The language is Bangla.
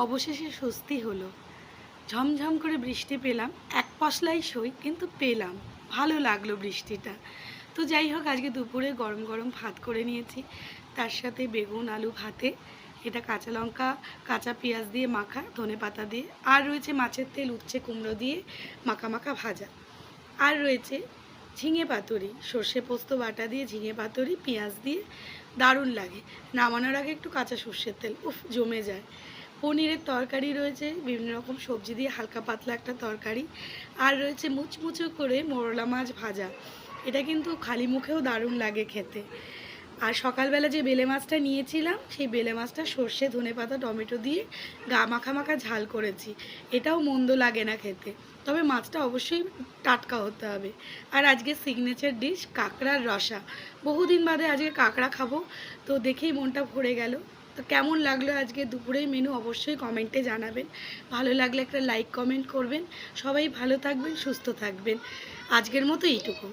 অবশেষে স্বস্তি হলো। ঝমঝম করে বৃষ্টি পেলাম, এক পশলাই সই কিন্তু পেলাম। ভালো লাগলো বৃষ্টিটা। তো যাই হোক, আজকে দুপুরে গরম গরম ভাত করে নিয়েছি, তার সাথে বেগুন আলু ভাতে, এটা কাঁচা লঙ্কা কাঁচা পেঁয়াজ দিয়ে মাখা, ধনেপাতা দিয়ে, আর রয়েছে মাছের তেল উচ্ছে কুমড়ো দিয়ে মাখা মাখা ভাজা, আর রয়েছে ঝিঙে পাতুরি, সর্ষে পোস্ত বাটা দিয়ে ঝিঙে পাতুরি পেঁয়াজ দিয়ে, দারুণ লাগে। নামানোর আগে একটু কাঁচা সর্ষের তেল, উফ জমে যায়। পনিরের তরকারি রয়েছে, বিভিন্ন রকম সবজি দিয়ে হালকা পাতলা একটা তরকারি, আর রয়েছে মুচমুচো করে মোরলা মাছ ভাজা। এটা কিন্তু খালি মুখেও দারুণ লাগে খেতে। আর সকালবেলা যে বেলে মাছটা নিয়েছিলাম, সেই বেলে মাছটা সর্ষে ধনেপাতা টমেটো দিয়ে গা মাখা মাখা ঝাল করেছি। এটাও মন্দ লাগে না খেতে, তবে মাছটা অবশ্যই টাটকা হতে হবে। আর আজকে সিগনেচার ডিশ কাঁকড়ার রসা। বহুদিন বাদে আজকে কাঁকড়া খাবো, তো দেখেই মনটা ভরে গেল। তো কেমন লাগলো আজকে দুপুরের মেনু অবশ্যই কমেন্টে জানাবেন। ভালো লাগলে একটা লাইক কমেন্ট করবেন। সবাই ভালো থাকবেন, সুস্থ থাকবেন। আজকের মতো এইটুকু।